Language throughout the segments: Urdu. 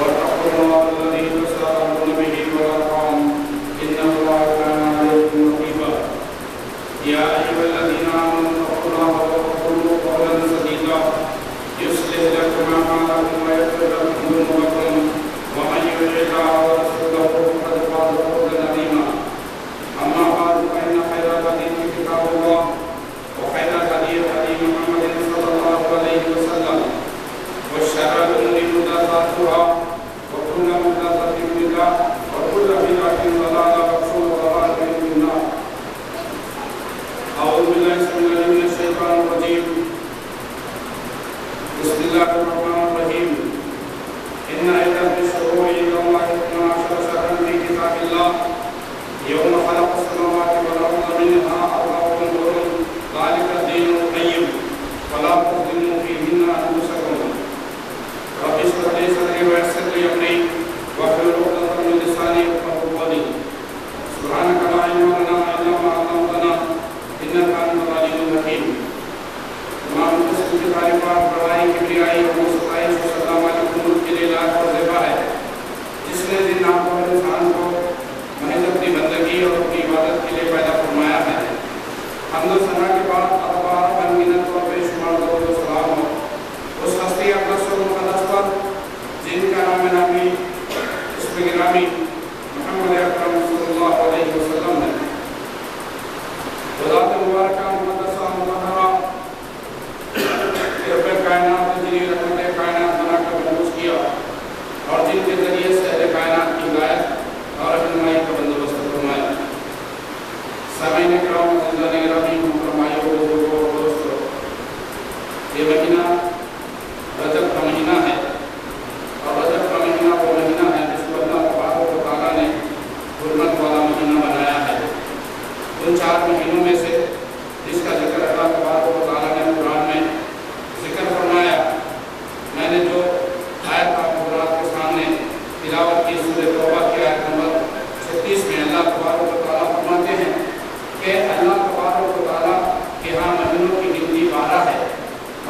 واتقوا الله الذي تساءلون به والأرحام إن الله كان عليكم رقيبا يا أيها الذين آمنوا اتقوا الله وقولوا قولا سديدا يصلح لكم أعمالكم ويغفر لكم ذنوبكم ومن يطع الله ورسوله فقد فاز فوزا عظيما أما بعد فإن خير الحديث كتاب الله وخير الهدي هدي محمد صلى الله عليه وسلم وشر الأمور محدثاتها وكل محدثة بدعة وكل بدعة ضلالة وكل ضلالة في النار. أعوذ بالله السميع العليم من الشيطان الرجيم. بسم الله الرحمن الرحيم. إن عدة الشهور عند الله 12 شهرا في كتاب الله يوم خلق السماوات والأرض منها أربعة حرم ذلك الدين القيم فلا تظلموا فيهن أنفسكم. رب اشرح لي صدري ويسر لي أمري واحلل عقدة من لساني يفقهوا قولي. سبحانك لا علم لنا إلا ما علمتنا إنك أنت العليم الحكيم. تمام قسم کی تعریفات بڑائی کبریائی اور ستائش و صدا والے ملک کے لیے لائق اور زیبا ہے جس نے دن آپ اور انسان کو محض اپنی بندگی اور اپنی عبادت کے لیے پیدا فرمایا ہے. حمد و ثنا کے بعد اخبار بنگینت اور بے شمار درود و سلام ہو اس ہستی اقدس و مقدس پر جن کا نام نامی اسم گرامی محمد اکرم صلی اللہ علیہ وسلم ہے. ذات مبارکہ مقدسہ مطہرہ رب کائنات نے جنہیں رحمت کائنات بنا کر محفوظ کیا اور جن کے ذریعے سے اہل کائنات کی ہدایت اور رہنمائی کا بندوبست فرمایا. سامعین کرام عزیزان گرامی محترم بھائیو بزرگوں اور دوستو، یہ مہینہ رجب کا مہینہ ہے اور رجب کا مہینہ وہ مہینہ ہے جس کو اللہ تبارک و تعالیٰ نے حرمت والا مہینہ بنایا ہے. ان 4 مہینوں میں سے جس کا ذکر اللہ تبارک و تعالیٰ نے قرآن میں ذکر فرمایا، میں نے جو آیت آپ حضرات کے سامنے تلاوت کی سورہ توبہ کی آیت نمبر 36 میں اللہ تبارک و تعالیٰ فرماتے ہیں کہ اللہ تبارک و تعالیٰ کے ہاں مہینوں کی گنتی 12 ہے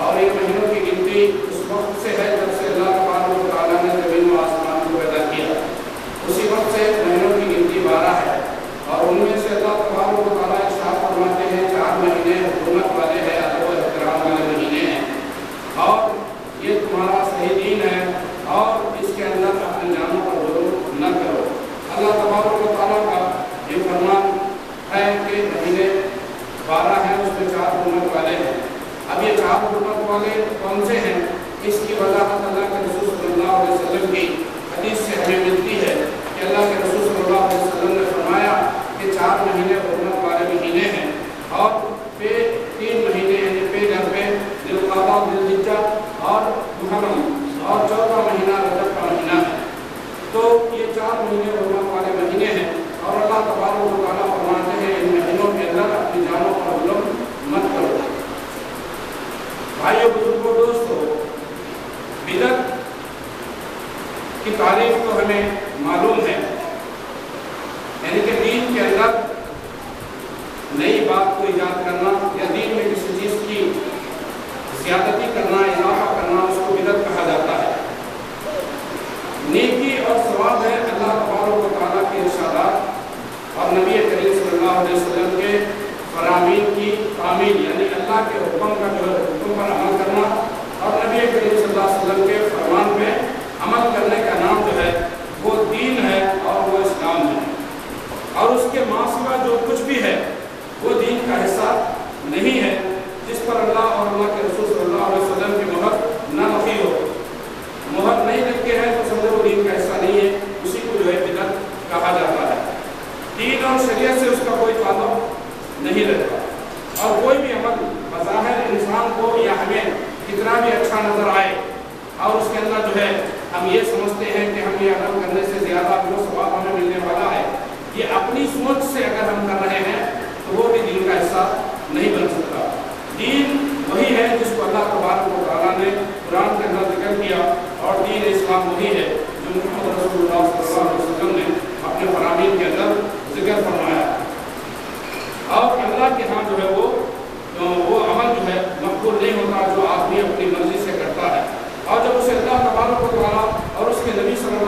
اور یہ مہینوں کی گنتی اس وقت سے ہے جب سے اللہ تبارک و تعالیٰ نے زمین و آسمان کو پیدا کیا. اسی وقت سے مہینوں کی گنتی 12 ہے اور ان میں سے اللہ تبارک و تعالیٰ ارشاد فرماتے ہیں 4 مہینے حکومت والے ہیں، ادب و احترام والے مہینے ہیں اور یہ تمہارا صحیح دین ہے اور اس کے اندر اپنی جانوں پر ظلم نہ کرو. اللہ تبارک و تعالیٰ کا یہ فرمان ہے کہ مہینے 12 ہیں، اس میں 4 حکومت والے ہیں. اب یہ 4 حکومت والے کون سے ہیں، اس کی وضاحت اللہ کے رسول صلی اللہ علیہ وسلم کی حدیث سے ہمیں ملتی ہے کہ اللہ کے رسول صلی اللہ علیہ وسلم نے فرمایا کہ 4 مہینے حکومت والے مہینے ہیں اور 3 مہینے یعنی پہ ذوالقعدہ، ذوالحجہ اور محرم اور 4واں مہینہ رجب کا مہینہ ہے. تو یہ 4 مہینے حرمت والے مہینے ہیں اور اللہ تبارک و تعالیٰ فرماتے ہیں ان مہینوں کے اندر اپنی جانوں پر ظلم مت کرو. بھائیو بزرگوں دوستو، بدعت کی تعریف تو ہمیں معلوم ہے، یعنی کہ دین کے اندر نئی بات کو ایجاد کرنا یا دین میں کسی چیز کی زیادتی کرنا، اضافہ کرنا، اس کو بدعت کہا جاتا ہے. نیکی اور ثواب ہے اللہ تبارک و تعالیٰ کے ارشادات اور نبی کریم صلی اللہ علیہ وسلم کے فرامین کی تعمیل، یعنی اللہ کے حکم کا جو حکم پر عمل کرنا اور نبی کریم صلی اللہ علیہ وسلم کے فرمان پہ عمل کرنے کا نام جو ہے وہ دین ہے اور وہ اسلام ہے. اور اس کے ماں سوا جو کچھ بھی ہے وہ دین کا حصہ نہیں ہے. جس پر اللہ اور اللہ کے رسول صلی اللہ علیہ وسلم کی مہر نہ لگی ہو، مہر نہیں لگ کے ہے تو سمجھو وہ دین کا حصہ نہیں ہے، اسی کو جو ہے بدعت کہا جاتا ہے. دین اور شریعت سے اس کا کوئی تعلق نہیں رہتا اور کوئی بھی عمل بظاہر انسان کو یا ہمیں کتنا بھی اچھا نظر آئے اور اس کے اندر جو ہے ہم یہ سمجھتے ہیں کہ ہم یہ عمل کرنے سے زیادہ جو ثواب ہمیں ملنے والا ہے، یہ اپنی سوچ سے اگر ہم کر رہے ہیں تو وہ بھی دین کا حصہ نہیں بن سکتا. دین وہی ہے جس کو اللہ تبارک و تعالیٰ نے قرآن کے اندر ذکر کیا اور دین اسلام وہی ہے جو محمد رسول اللہ صلی اللہ علیہ وسلم نے اپنے فرامین کے اندر ذکر فرمایا. اور اللہ کے ہاں جو ہے وہ عمل جو ہے مقبول نہیں ہوتا جو آدمی اپنی مرضی سے کرتا ہے. اور جب اسے اللہ تبارک و تعالیٰ اور اس کے نبی صلی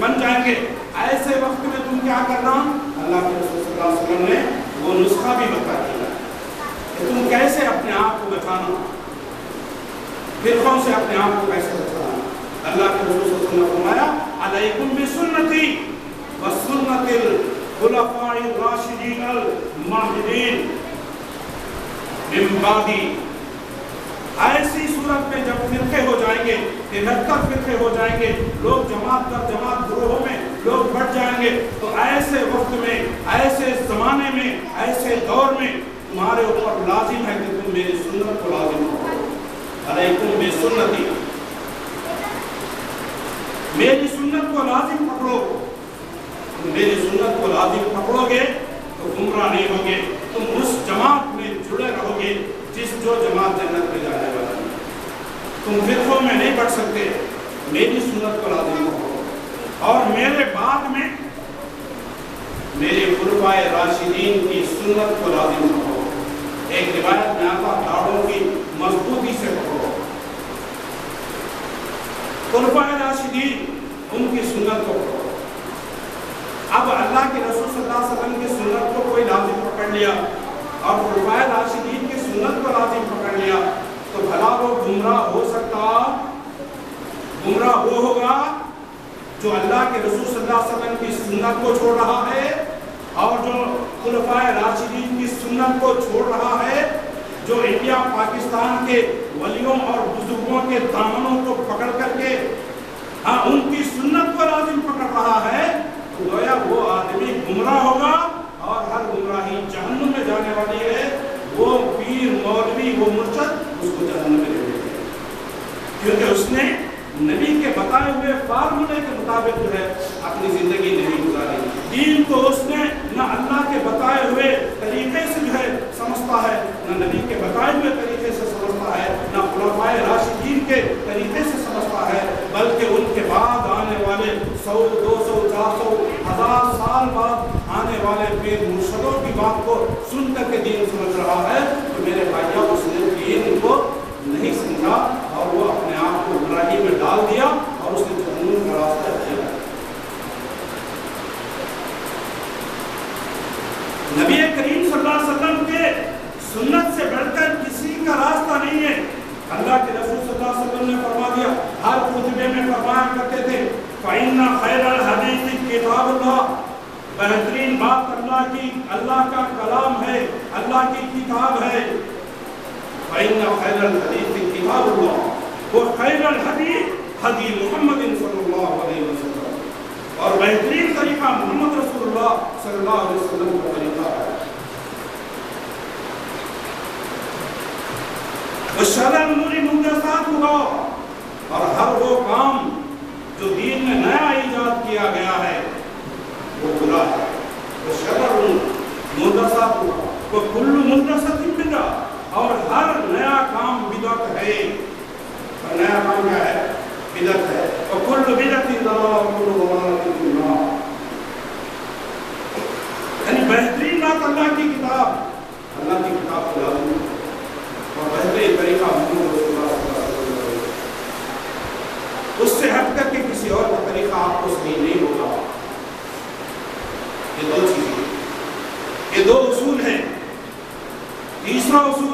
بن جائیں گے. ایسے وقت میں تم کیا کرنا؟ اللہ کے رسول صلی اللہ علیہ وسلم نے وہ نسخہ بھی بتا دیا کہ تم کیسے اپنے آپ کو بچانا، فرقوں سے اپنے آپ کو کیسے بچانا. اللہ کے رسول صلی اللہ علیہ وسلم نے فرمایا علیکم بسنتی وسنت الخلفاء الراشدین المہدیین من بعدی. ایسی صورت میں جب فرقے ہو جائیں گے، 73 فرقے ہو جائیں گے، لوگ جماعت در جماعت گروہوں میں لوگ بڑھ جائیں گے، تو ایسے وقت میں، ایسے زمانے میں، ایسے دور میں تمہارے اوپر لازم ہے کہ تم میری سنت کو لازم کرو. علیکم بسنتی، میری سنت کو لازم پکڑو. تم میری سنت کو لازم پکڑو گے تو گمراہ نہیں ہوگے. تم اس جماعت میں جڑے رہو گے جو جماعت جنت میں جانے والا ہے. تم فرقوں میں نہیں بڑھ سکتے. میری سنت کو لازم کرو اور میرے بعد میں میرے خلفائے راشدین کی سنت کو لازم کرو. ایک روایت میں آتا داڑھوں کی مضبوطی سے پکڑو. خلفائے راشدین ان کی سنت کو پکڑو. اب اللہ کے رسول صلی اللہ علیہ وسلم کی سنت کو کوئی لازم پکڑ لیا اور خلفائے راشدین کی سنت کو لازم پکڑ لیا تو بھلا وہ گمراہ ہو سکتا؟ گمراہ وہ ہوگا جو اللہ کے رسول صلی اللہ علیہ وسلم کی سنت کو چھوڑ رہا ہے اور جو خلفائے راشدین کی سنت کو چھوڑ رہا ہے، جو انڈیا پاکستان کے ولیوں اور بزرگوں کے دامنوں کو پکڑ کر کے ان کی سنت کو لازم پکڑ رہا ہے، تو گویا وہ آدمی گمراہ ہوگا اور ہر گمراہی جہنم میں جانے والی ہے. وہ پیر مولوی وہ مرشد اس کو جہنم میں لے جائے گا، کیونکہ اس نے نبی کے بتائے ہوئے فارمولے کے مطابق جو ہے اپنی زندگی نہیں گزاری. دین کو اس نے نہ اللہ کے بتائے ہوئے طریقے سے جو ہے سمجھتا ہے، نہ نبی کے بتائے ہوئے طریقے سے سمجھتا ہے، نہ خلفائے راشدین کے طریقے سے سمجھتا ہے، بلکہ ان کے بعد آنے والے 100 200 400 1000 سال بعد آنے والے پیر مرشدوں کی بات کو سن کر کے دین سمجھ رہا ہے. تو میرے بھائیوں، اس نے دین کو نہیں سمجھا اور وہ اپنے آپ کو گمراہی میں ڈال دیا اور اس نے جہنم کا راستہ دیا. نبی کریم صلی اللہ علیہ وسلم کے سنت سے بڑھ کر کسی کا راستہ نہیں ہے. اللہ کے رسول صلی اللہ علیہ وسلم نے فرما دیا، ہر خطبے میں فرمایا کرتے تھے فَإِنَّ خَيْرَ الْحَدِيثِ كِتَابُ اللَّهِ، بہترین بات اللہ کا کلام ہے، اللہ کی کتاب ہے. فَإِنَّ خَيْرَ الْحَدِيثِ كِتَابُ اللَّهِ وَخَيْرَ الْحَدِيثِ حدی محمد صلی اللہ علیہ وسلم، اور بہترین طریقہ محمد رسول اللہ صلی اللہ علیہ وسلم کا طریقہ ہے. وَشَرَّ الْأُمُورِ مُحْدَثَاتُهَا، اور ہر وہ کام جو دین میں نیا ایجاد کیا گیا ہے وہ برا ہے. وَشَرَّ الْمُحْدَثَاتُهَا وَكُلُّ مُحْدَثَةٍ بِدْعَةٌ، اور ہر نیا کام بدعت ہے. اور نیا کام کیا ہے؟ بدعت ہے. وَكُلُّ بِدْعَةٍ ضَلَالَةٌ وَكُلُّ ضَلَالَةٍ فِي النَّارِ. یعنی بہترین بات اللہ کی کتاب، اللہ کی کتاب کو لازم اور بہترین طریقہ محمد رسول اللہ صلی اللہ علیہ وسلم. اس سے ہٹ کر کے کسی اور کا طریقہ آپ کو صحیح نہیں ہوگا. یہ دو چیزیں، یہ دو اصول ہیں. تیسرا اصول،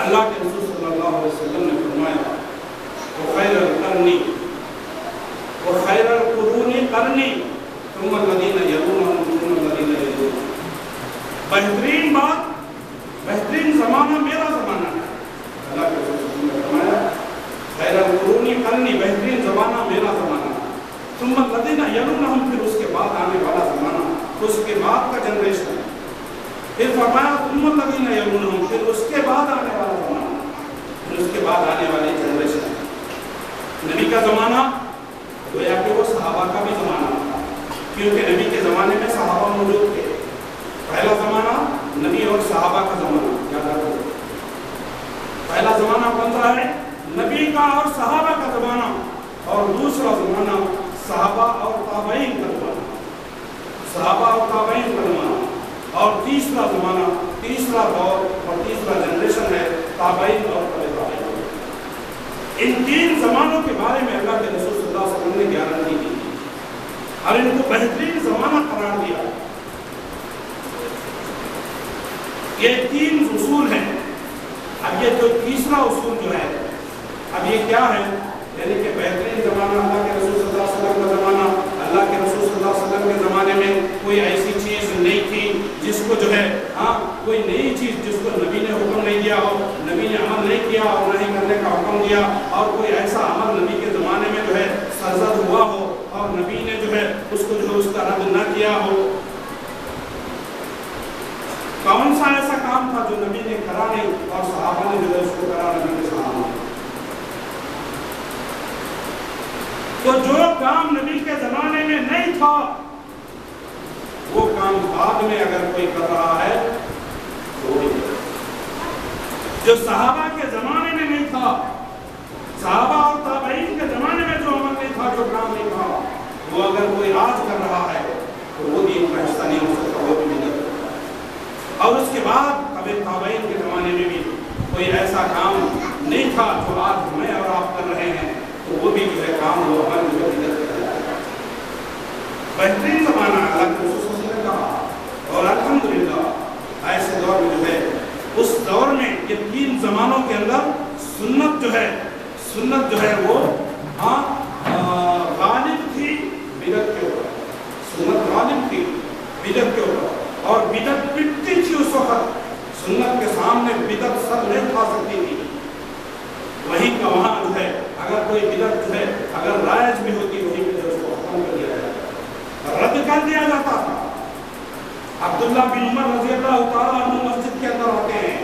اللہ کے رسول صلی اللہ علیہ وسلم نے فرمایا وَخَيْرَ الْقَرْنِ وَخَيْرَ الْقُرُونِ قَرْنِي ثُمَّ الَّذِينَ يَلُونَهُمْ ثُمَّ الَّذِينَ يَلُونَهُمْ. بہترین بات، بہترین زمانہ میرا زمانہ ہے. اللہ کے رسول نے فرمایا خیر القرون قرنی، بہترین زمانہ میرا زمانہ ہے. ثم الذین یلونہم، پھر اس کے بعد آنے والا زمانہ، اس کے بعد کا جنریشن. پھر فرمایا ثم الذین یلونہم، پھر اس کے بعد آنے والا زمانہ، پھر اس کے بعد آنے والی جنریشن. نبی کا زمانہ گویا کہ وہ صحابہ کا بھی زمانہ تھا، کیونکہ نبی کے زمانے میں صحابہ موجود تھے. پہلا زمانہ نبی اور صحابہ کا زمانہ، یاد رکھو. پہلا زمانہ کون سا ہے؟ نبی کا اور صحابہ کا زمانہ. اور دوسرا زمانہ صحابہ اور تابعین کا زمانہ، صحابہ اور تابعین کا زمانہ. اور تیسرا زمانہ، تیسرا دور اور تیسرا جنریشن ہے تابعین اور تابعین. ان 3 زمانوں کے بارے میں اللہ کے رسول صلی اللہ علیہ وسلم نے گارنٹی دی اور ان کو بہترین زمانہ قرار دیا۔ یہ 3 اصول ہیں۔ اب یہ جو تیسرا اصول جو ہے، اب یہ کیا ہے؟ یعنی کہ بہترین زمانہ اللہ کے رسول صلی اللہ علیہ وسلم کا زمانہ، اللہ کے رسول صلی اللہ علیہ وسلم کے زمانے میں کوئی ایسی چیز نہیں تھی جس کو جو ہے کوئی نئی چیز جس کو نبی نے حکم نہیں دیا ہو، نبی نے عمل نہیں کیا اور نہ ہی کرنے کا حکم دیا، اور کوئی ایسا عمل نبی کے زمانے میں جو ہے سرزد ہوا ہو اور نبی نے جو ہے اس کو جو ہے اس کا رد نہ کیا ہو۔ کون سا ایسا کام تھا جو نبی نے کرا نہیں اور صحابہ نے جو ہے اس کو کرا نبی کے سامنے؟ تو جو کام نبی کے زمانے میں نہیں تھا وہ کام بعد میں اگر کوئی کر رہا ہے تو جو صحابہ کے زمانے میں نہیں تھا، صحابہ اور تابعین کے زمانے میں جو عمل نہیں تھا، جو کام نہیں تھا، وہ اگر کوئی آج کر رہا ہے تو وہ دین کا حصہ نہیں ہو سکتا، وہ بھی بدعت ہے۔ اور اس کے بعد کبھی تابعین کے زمانے میں بھی کوئی ایسا کام نہیں تھا جو آج میں اور آپ کر رہے ہیں، تو وہ بھی جو ہے کام وہ عمل جو بدعت ہے۔ بہترین زمانہ اللہ کے رسول صلی اللہ علیہ وسلم کا، اور الحمدللہ ایسے دور میں جو ہے اس دور میں یہ 3 زمانوں کے اندر سنت جو ہے وہ غالب تھی بدعت کے اوپر، سنت غالب تھی بدعت کے اوپر، اور بدعت پٹتی تھی اس وقت، سنت کے سامنے بدعت سر نہیں کھا سکتی تھی۔ وہی کا وہاں جو ہے اگر کوئی بدعت جو ہے اگر رائج بھی ہوتی وہی پہ اس کو ختم کر دیا جاتا، رد کر دیا جاتا تھا۔ عبداللہ بن عمر رضی اللہ تعالیٰ عنہ مسجد کے اندر آتے ہیں،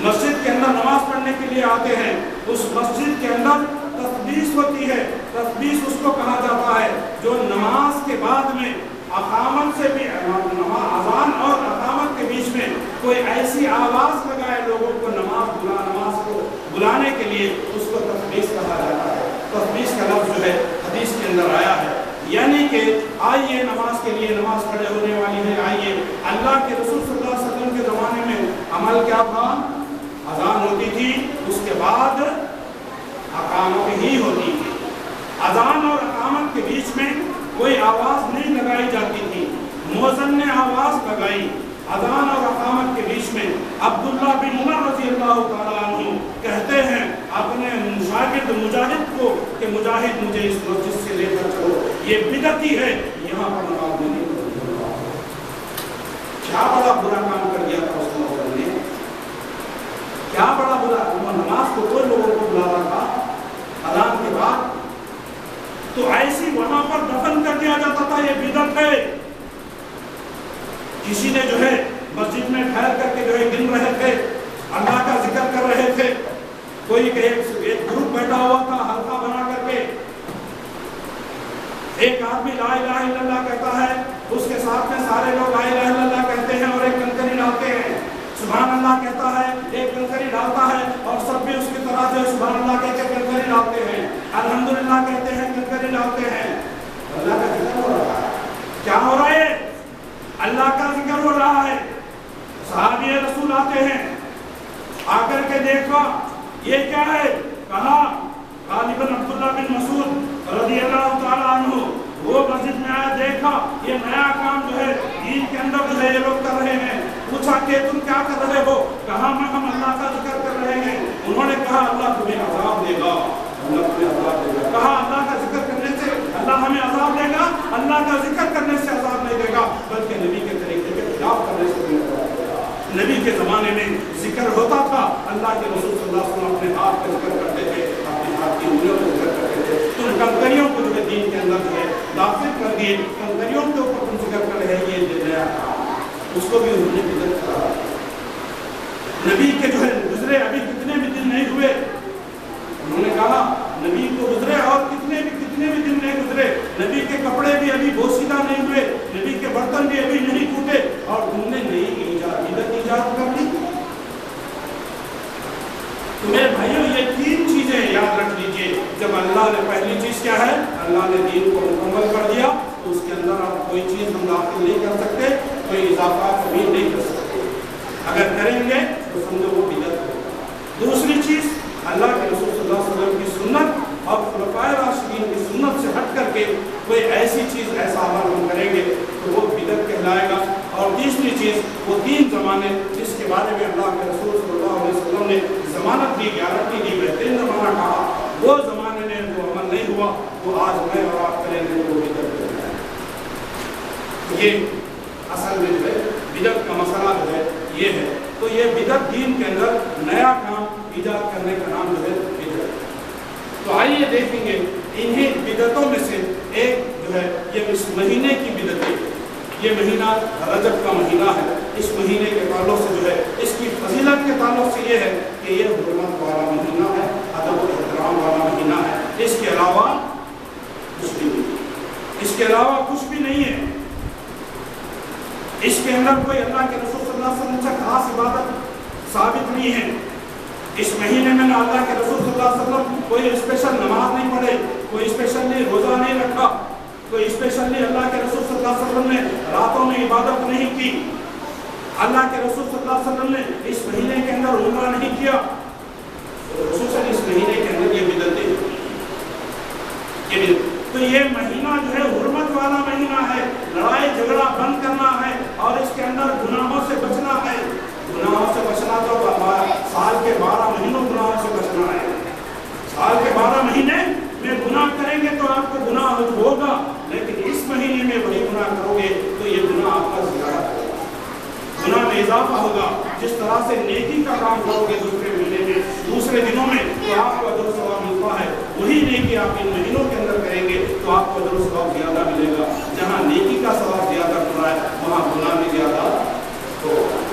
مسجد کے اندر نماز پڑھنے کے لیے آتے ہیں، اس مسجد کے اندر تسبیح ہوتی ہے، تسبیح اس کو کہا جاتا ہے جو نماز کے بعد میں اقامت سے بھی اذان اور اقامت کے بیچ میں کوئی ایسی آواز لگائے لوگوں کو نماز کو بلانے کے لیے، اس کو تسبیح کہا جاتا ہے۔ تسبیح کا لفظ جو ہے حدیث کے اندر آیا ہے، یعنی کہ آئیے نماز کے لیے، نماز کھڑے ہونے والی ہے، آئیے۔ اللہ کے رسول صلی اللہ علیہ وسلم کے زمانے میں عمل کیا تھا؟ اذان ہوتی تھی، اس کے بعد اقامت ہی ہوتی تھی۔ اذان اور اقامت کے بیچ میں کوئی آواز نہیں لگائی جاتی تھی، مؤذن نے آواز لگائی اذان اور اقامت کے بیچ میں۔ عبداللہ بن عمر رضی اللہ تعالیٰ عنہ کہتے ہیں اپنے شاگرد مجاہد کو کہ مجاہد مجھے اس مسجد سے لے کر چلو، یہ بدعتی ہے، یہاں پر نماز نہیں پڑھو۔ کیا بڑا برا کام کر دیا تھا اس نوجوان نے، کیا بڑا برا، نماز کو کوئی لوگوں کو بلا رہا تھا اذان کے بعد، تو ایسی وہاں پر دفن کر دیا جاتا تھا، یہ بدعت ہے۔ کسی نے جو ہے مسجد میں ٹھہر کر کے جو ہے گن رہے تھے، اللہ کا ذکر کر رہے تھے، کوئی ایک گروپ بیٹھا ہوا تھا حلقہ بنا کر کے، ایک آدمی لا الہ الا اللہ کہتا ہے، اس کے ساتھ میں سارے لوگ لا الہ الا اللہ کہتے ہیں اور ایک کنکری ڈالتے ہیں، سبحان اللہ کہتا ہے، ایک کنکری ڈالتا ہے، اور سب بھی اس کی طرح جو سبحان اللہ کہہ کے کنکری ڈالتے ہیں، الحمدللہ کہتے ہیں، کنکری ڈالتے ہیں۔ اللہ کا ذکر ہو رہا ہے، کیا ہو رہا ہے؟ اللہ کا ذکر ہو رہا ہے۔ صحابی رسول آتے ہیں، آ کر کے دیکھا یہ کیا ہے، کہا غالباً عبداللہ بن مسعود رضی اللہ تعالیٰ عنہ، وہ مسجد میں آیا، دیکھا یہ نیا کام جو ہے دین کے اندر جو ہے یہ لوگ کر رہے ہیں، پوچھا کہ تم کیا کر رہے ہو؟ کہا ہم اللہ کا ذکر کر رہے ہیں۔ انہوں نے کہا اللہ تمہیں عذاب دے گا، اللہ تمہیں عذاب دے گا۔ کہا اللہ کا ذکر کرنے سے اللہ ہمیں عذاب دے گا؟ اللہ کا ذکر کرنے سے عذاب نہیں دے گا، بلکہ نبی کے طریقے کے خلاف کرنے سے بھی عذاب دے گا۔ نبی کے زمانے میں ذکر ہوتا تھا، اللہ کے رسول صلی اللہ علیہ وسلم اپنے ہاتھ کا ذکر کرتے تھے، اپنے ہاتھ کی انگلیوں کا ذکر کرتے تھے۔ تم کنکریوں کو جو ہے دین کے اندر جو ہے داخل کر دیے، کنکریوں کے اوپر تم ذکر کر رہے ہیں، یہ نیا کام، اس کو بھی انہوں نے بدعت قرار دیا۔ نبی کے جو ہے گزرے ابھی کتنے بھی دن نہیں ہوئے، انہوں نے کہا نبی کو گزرے اور کتنے بھی دن نہیں گزرے، نبی کے کپڑے بھی ابھی بوسیدہ نہیں ہوئے، نبی کے برتن بھی ابھی نہیں ٹوٹے، اور تم نے نئی ایجاد کر لی۔ تو میرے بھائیوں یہ 3 چیزیں یاد رکھ لیجئے، جب اللہ نے پہلی چیز کیا ہے، اللہ نے دین کو مکمل کر دیا، تو اس کے اندر آپ کوئی چیز ہم داخل نہیں کر سکتے، کوئی اضافہ کمی نہیں کر سکتے، اگر کریں گے تو سمجھو وہ بدعت ہوگا۔ دوسری چیز اللہ کے رسول اور خلفائے راشدین کی سنت سے ہٹ کر کے کوئی ایسی چیز ایسا عمل ہم کریں گے تو وہ بدعت کہلائے گا۔ اور تیسری چیز وہ 3 زمانے جس کے بارے میں اللہ کے رسول صلی اللہ علیہ وسلم نے ضمانت دی، گارنٹی دی، بہترین زمانہ کہا، وہ زمانے میں وہ عمل نہیں ہوا، وہ آج میں اور آپ کریں گے تو وہ بدعت کہلائے گا۔ یہ اصل میں جو ہے بدعت کا مسئلہ جو ہے یہ ہے۔ تو یہ بدعت دین کے اندر نیا کام ایجاد کرنے کا نام جو ہے بدعت۔ تو آئیے دیکھیں گے انہیں بدعتوں میں سے ایک جو ہے یہ اس مہینے کی بدعت ہے۔ یہ مہینہ رجب کا مہینہ ہے، اس مہینے کے تعلق سے جو ہے اس کی فضیلت کے تعلق سے یہ ہے کہ یہ حرمت والا مہینہ ہے، ادب و احترام والا مہینہ ہے، اس کے علاوہ کچھ بھی نہیں، اس کے علاوہ کچھ بھی نہیں ہے۔ اس کے اندر کوئی اللہ کے رسول صلی اللہ علیہ وسلم سے خاص عبادت ثابت نہیں ہے۔ اس مہینے میں نہ اللہ کے رسول صلی اللہ علیہ وسلم کوئی اسپیشل نماز نہیں پڑھے، کوئی اسپیشلی روزہ نہیں رکھا، کوئی اسپیشلی اللہ کے رسول صلی اللہ علیہ وسلم نے راتوں میں عبادت نہیں کی، اللہ کے رسول صلی اللہ علیہ وسلم نے اس مہینے کے اندر عمرہ نہیں کیا، خصوصاً اس مہینے کے اندر یہ بدعتیں۔ تو یہ مہینہ جو ہے حرمت والا مہینہ ہے، لڑائی جھگڑا بند کرنا ہے اور اس کے اندر گناہوں سے بچنا ہے۔ گناہوں سے بچنا تو سال کے 12 مہینوں گناہوں سے بچنا ہے۔ سال کے 12 مہینے میں گناہ کریں گے تو آپ کو گناہ ہوگا، لیکن اس مہینے میں وہی گناہ کرو گے تو یہ گناہ آپ کا زیادہ ہوگا، گناہ میں اضافہ ہوگا۔ جس طرح سے نیکی کا کام کرو گے دوسرے مہینے میں، دوسرے دنوں میں، تو آپ کو اجر و ثواب ملتا ہے، وہی نیکی آپ ان مہینوں کے اندر کریں گے تو آپ کو اجر و ثواب زیادہ ملے گا۔ جہاں نیکی کا ثواب زیادہ ہو رہا ہے وہاں گناہ بھی زیادہ ہوگا۔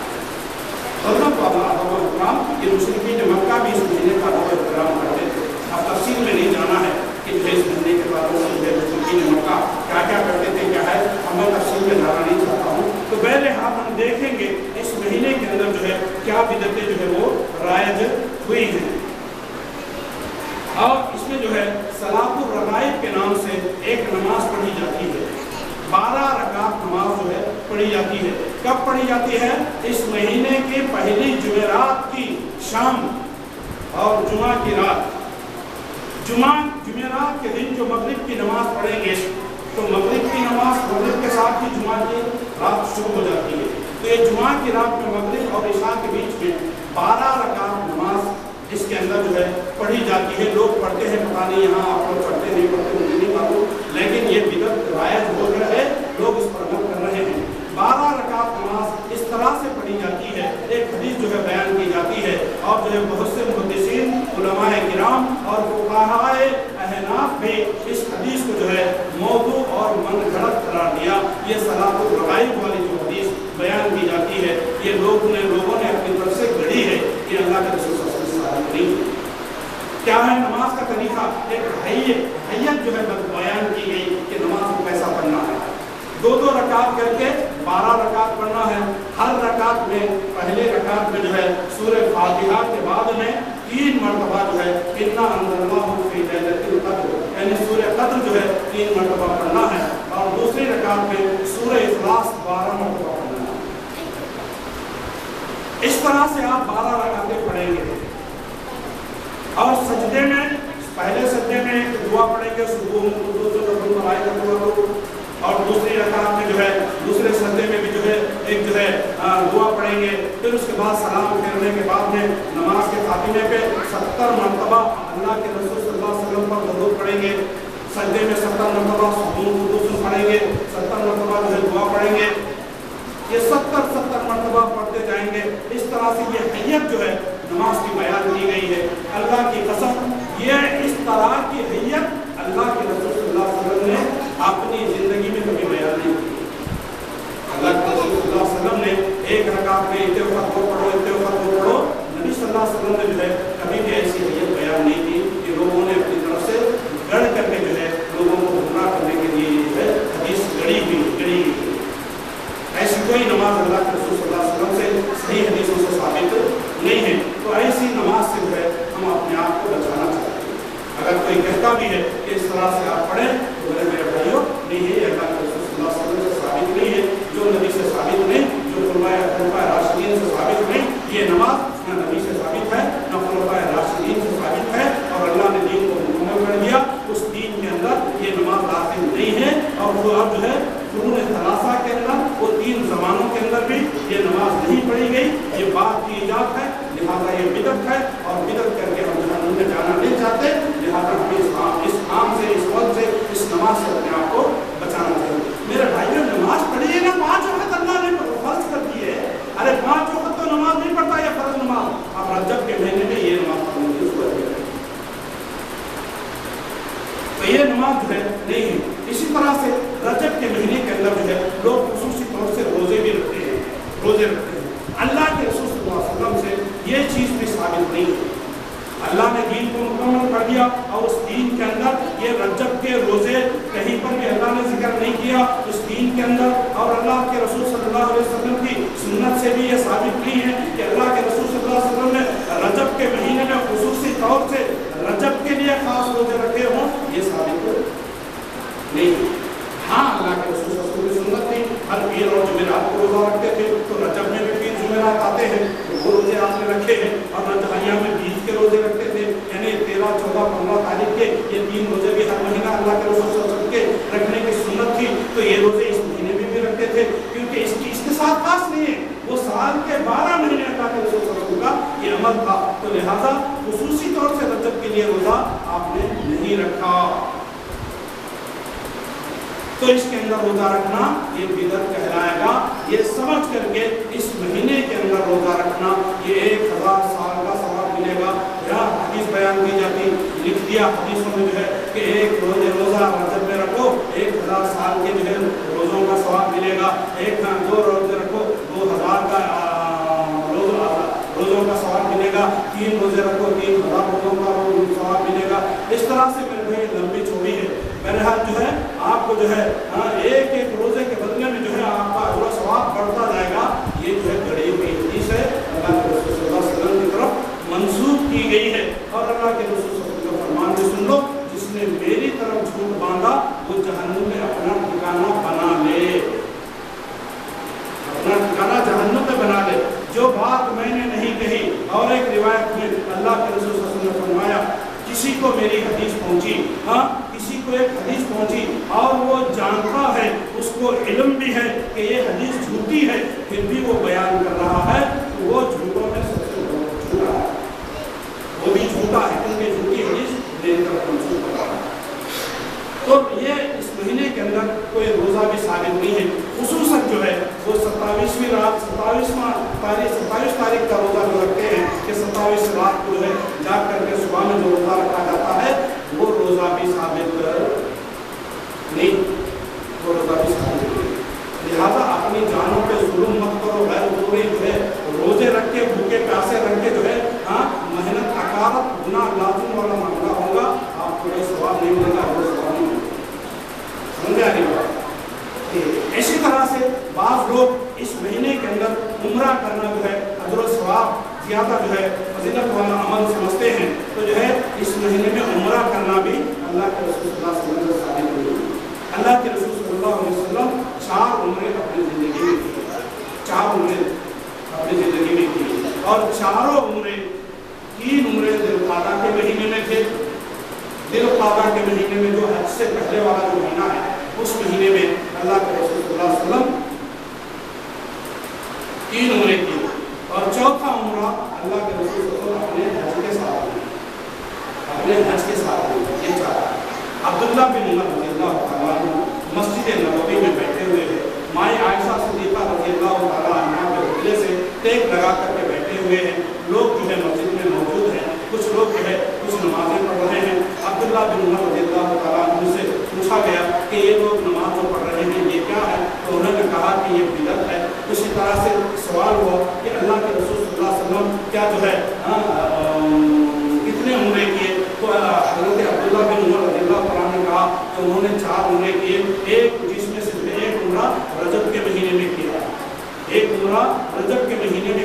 حضرت والا ادب و احترام، یہ مشرکین مکہ بھی اس مہینے کا ادب و احترام کرتے تھے۔ اب تفصیل میں نہیں جانا ہے کہ جو ہے اس مہینے کے بعد مشرکین مکہ کیا کیا کرتے تھے، کیا ہے، اب میں تفصیل میں جانا نہیں چاہتا ہوں۔ تو بہرحال ہم دیکھیں گے اس مہینے کے اندر جو ہے کیا بدعتیں جو ہے وہ رائج ہوئی ہیں۔ اور اس میں جو ہے صلاۃ الرغائب کے نام سے ایک نماز پڑھی جاتی ہے، 12 رکعت نماز جو ہے پڑھی جاتی ہے۔ کب پڑھی جاتی ہے؟ اس مہینے کے پہلی جمعرات کی شام اور جمعہ کی رات۔ جمعرات کے دن جو مغرب کی نماز پڑھیں گے تو مغرب کی نماز مغرب کے ساتھ ہی جمعہ کی رات شروع ہو جاتی ہے۔ تو یہ جمعہ کی رات میں مغرب اور عشاء کے بیچ میں 12 رکعت نماز اس کے اندر جو ہے پڑھی جاتی ہے۔ لوگ پڑھتے ہیں، پتہ نہیں یہاں آپ لوگ پڑھتے نہیں پڑھتے مجھے نہیں معلوم، لیکن یہ بدعت رائج ہو گیا ہے، لوگ اس پر عمل کر رہے ہیں۔ 12 رکعت نماز اس طرح سے پڑھی جاتی ہے، ایک حدیث جو ہے بیان کی جاتی ہے، اور جو ہے بہت سے محدثین، علماء کرام اور فقہاء احناف بھی اس حدیث کو جو ہے موضوع اور من گھڑت قرار دیا۔ یہ صلاۃ الرغائب والی جو حدیث بیان کی جاتی ہے یہ لوگوں نے اپنی طرف سے گھڑی ہے، یہ اللہ کے رسول صلی اللہ علیہ وسلم نہیں ہے۔ کیا ہے نماز کا طریقہ؟ ایک حیت جو ہے بیان کی گئی کہ نماز کو کیسا پڑھنا ہے۔ 2 رکعت کر کے 12 رکعت پڑھنا ہے۔ ہر رکعت میں پہلے رکعت میں جو ہے سورہ فاتحہ کے بعد میں 3 مرتبہ جو ہے انا انزلناہ فی لیلۃ القدر، یعنی سورہ قدر جو ہے 3 مرتبہ پڑھنا ہے، اور دوسری رکعت میں سورہ اخلاص 12 مرتبہ پڑھنا ہے۔ اس طرح سے آپ 12 رکعتیں پڑھیں گے، اور سجدے میں پہلے سجدے میں ایک دعا پڑھیں گے، اور دوسری رکعت میں جو ہے دوسرے سجدے میں بھی جو ہے ایک جو ہے دعا پڑھیں گے۔ پھر اس کے بعد سلام پھیرنے کے بعد میں نماز کے خاتمے پہ 70 مرتبہ اللہ کے رسول صلی اللہ علیہ وسلم پر درود پڑھیں گے۔ سجدے میں 70 مرتبہ پڑھیں گے، 70 مرتبہ جو ہے دعا پڑھیں گے۔ یہ 70 مرتبہ پڑھتے جائیں گے۔ اس طرح سے یہ حیت جو ہے نماز کی بیان کی گئی ہے۔ اللہ کی قسم یہ اس طرح کی حیت اللہ کے رسول صلی اللہ علیہ وسلم نے اپنی زندگی میں کبھی بیان نہیں کی۔ اللہ کے رسول صلی اللہ علیہ وسلم نے ایک رکعت میں اتنے وقت وہ پڑھو، اتنے وقت وہ پڑھو، نبی صلی اللہ علیہ وسلم نے جو ہے کبھی بھی ایسی حیت بیان نہیں کی کہ لوگوں نے اپنی طرف سے گڑھ کر کے جو ہے لوگوں کو گمراہ کرنے کے لیے جو ہے حدیث گڑھی ہوئی۔ ایسی کوئی نماز اللہ کے رسول صلی اللہ علیہ وسلم سے صحیح حدیثوں سے ثابت نہیں ہے۔ تو ایسی نماز سے جو ہے ہم اپنے آپ کو بچانا چاہتے ہیں۔ اگر کوئی کہتا بھی ہے کہ اس طرح سے آپ پڑھیں تو میرے بھائیوں نہیں ہے، اللہ کے رسول صلی اللہ علیہ وسلم سے ثابت نہیں ہے، جو نبی سے ثابت نہیں، جو خلفائے راشدین سے ثابت نہیں، یہ نماز نہ نبی سے ثابت ہے نہ خلفائے اور جو ہے قرون ثلاثہ کے اندر وہ 3 زمانوں کے اندر بھی یہ نماز نہیں پڑھی گئی. یہ بات کی ایجاد ہے، لہٰذا یہ بدعت ہے اور بدعت کر کے ہم جہنم میں جانا نہیں چاہتے. لہٰذا ہمیں اس کام سے، اس وقت سے، اس نماز سے اپنے آپ کو بچانا چاہیے. میرے بھائیوں نماز پڑھیے نا، 5 وقت اللہ نے فرض کر دی ہے. ارے 5 وقت تو نماز نہیں پڑھتا یہ فرض نماز. اب رجب کے مہینے میں یہ نماز پڑھنے کی ضرورت ہے تو یہ نماز جو ہے نہیں ہے. اسی طرح سے رجب کے مہینے کے اندر جو ہے لوگ خصوصی طور سے روزے بھی رکھتے ہیں. اللہ کے رسول صلی اللہ علیہ وسلم سے یہ چیز بھی ثابت نہیں ہے. اللہ نے دین کو مکمل کر دیا اور اس دین کے اندر یہ رجب کے روزے کہیں پر بھی اللہ نے ذکر نہیں کیا اس دین کے اندر. اور اللہ کے رسول صلی اللہ علیہ وسلم کی سنت سے بھی یہ ثابت نہیں ہے کہ اللہ کے رسول صلی اللہ علیہ وسلم نے رجب کے مہینے میں خصوصی طور سے رجب کے لیے خاص روزے رکھے ہوں، یہ ثابت نہیں. ہاں اللہ کے رسول صلی اللہ علیہ وسلم کی سنت تھی، ہر پیر اور جمعرات کو روزہ رکھتے تھے. تو رجب میں بھی پیر جمعرات آتے ہیں تو وہ روزے آپ نے رکھے ہیں. اور رجحانیہ میں 20 کے روزے رکھتے تھے، یعنی 13، 14، 15 تاریخ کے یہ 3 روزے بھی ہر مہینہ اللہ کے رسول صلی اللہ علیہ وسلم کے رکھنے کی سنت تھی. تو یہ روزے اس مہینے میں بھی رکھتے تھے کیونکہ اس کے ساتھ خاص نہیں ہے. وہ سال کے 12 مہینے اللہ کے رسول صلی اللہ علیہ وسلم کا یہ عمل تھا. تو لہٰذا خصوصی طور سے رجب کے لیے روزہ آپ نے نہیں رکھا. تو اس کے اندر روزہ رکھنا یہ بدعت کہلائے گا. یہ سمجھ کر کے اس مہینے کے اندر روزہ رکھنا یہ 1000 سال کا ثواب ملے گا. یا حدیث بیان کی جاتی، لکھ دیا حدیثوں میں جو ہے کہ ایک روزہ رجب میں رکھو 1000 سال کے جو ہے روزوں کا ثواب ملے گا. 2 روزے رکھو 2000 کا روزوں کا ثواب ملے گا. 3 روزے رکھو 3000 روزوں کا ثواب ملے گا. اس طرح سے میرے بھائی لمبی چوڑی ہے. بہرحال جو ہے آپ کو جو ہے ایک روزے کے بدلے میں جو ہے آپ کا اجر و ثواب بڑھتا جائے گا. یہ جو ہے گڑی ہوئی حدیث ہے، اللہ کے رسول صلی اللہ علیہ وسلم کی طرف منسوخ کی گئی ہے. اور اللہ کے رسول صلی اللہ علیہ وسلم کا فرمان بھی سن لو، جس نے میری طرف جھوٹ باندھا وہ جہنم میں اپنا ٹھکانہ بنا لے. اپنا ٹھکانہ جہنم میں بنا لے. جو بات میں نے نہیں کہی. اور ایک روایت میں اللہ کے رسول صلی اللہ علیہ وسلم نے فرمایا کسی کو میری حدیث پہنچی، کسی کو ایک حدیث پہنچی اور وہ جانتا ہے، اس کو علم بھی ہے کہ یہ حدیث جھوٹی ہے، پھر بھی وہ بیان کر رہا ہے، تو وہ جھوٹوں میں سب سے جھوٹا ہے. وہ بھی جھوٹا ہے کیونکہ جھوٹی حدیث میری طرف منسوخ کر رہا ہے. تو یہ اس مہینے کے اندر کوئی روزہ بھی ثابت نہیں ہے. خصوصاً جو ہے وہ 27ویں رات 27 تاریخ کا روزہ جو رکھتے ہیں کہ 27 رات کو جو ہے جاگ کر کے صبح میں جو روزہ رکھا جاتا ہے وہ روزہ بھی ثابت نہیں. لہٰذا اپنی جانوں پہ ظلم مت کرو. غیر ضروری جو ہے روزے رکھ کے بھوکے پیاسے رکھ کے جو ہے محنت حقارت گناہ لازم والا معاملہ ہوگا. آپ کو یہ ثواب نہیں ملے گا، وہ ثواب نہیں ملے گا. سمجھا نہیں بات؟ اسی طرح سے بعض لوگ اس مہینے کے اندر عمرہ کرنا جو ہے اجر و ثواب زیادہ جو ہے فضیلت والا عمل سمجھتے ہیں. تو جو ہے اس مہینے میں عمرہ کرنا بھی اللہ کے رسول صلی اللہ علیہ وسلم سے ثابت نہیں. اللہ کے رسول صلی اللہ علیہ وسلم 4 عمرے اپنی زندگی میں کیے. 4 عمرے اپنی زندگی میں کیے اور چاروں عمرے 3 عمرے ذوالقعدہ کے مہینے میں تھے. ذوالقعدہ کے مہینے میں جو حج سے پہلے والا جو مہینہ ہے اس مہینے میں اللہ کے رسول صلی اللہ علیہ وسلم 3 عمرے کیے اور چوتھا عمرہ اللہ کے رسول صلی اللہ علیہ وسلم اپنے حج کے ساتھ یہ چاہا. عبداللہ بن عمر رضی اللہ تعالیٰ عنہ مسجد نبوی میں بیٹھے ہوئے ہیں. مائیں عائشہ صدیقہ رضی اللہ تعالیٰ عنہ کے حجرے سے ٹیک لگا کر کے بیٹھے ہوئے ہیں. لوگ جو ہے مسجد میں موجود ہیں، کچھ لوگ جو ہے کچھ نمازیں پڑھ رہے ہیں. عبداللہ بن عمر رضی اللہ تعالیٰ عنہ سے پوچھا گیا کہ یہ لوگ نماز جو پڑھ رہے ہیں یہ کیا ہے؟ تو انہوں نے کہا کہ یہ بدعت ہے. اسی طرح سے سوال ہوا کہ اللہ کے رسول صلی اللہ علیہ وسلم کیا جو ہے کتنے عمرے کیے؟ تو حضرت عبداللہ بن عمر رضی اللہ تعالیٰ نے کہا کہ انہوں نے 4 عمرے کیے. ایک جس میں سے ایک عمرہ رجب کے مہینے میں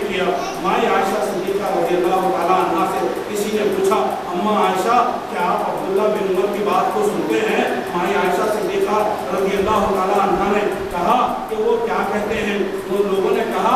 کیا. مائیں عائشہ صدیقہ رضی اللہ تعالیٰ عنہ سے کسی نے پوچھا اماں عائشہ کیا آپ عبداللہ بن عمر کی بات کو سنتے ہیں؟ مائیں عائشہ صدیقہ رضی اللہ تعالیٰ عنہ نے کہا کہ وہ کیا کہتے ہیں. وہ لوگوں نے کہا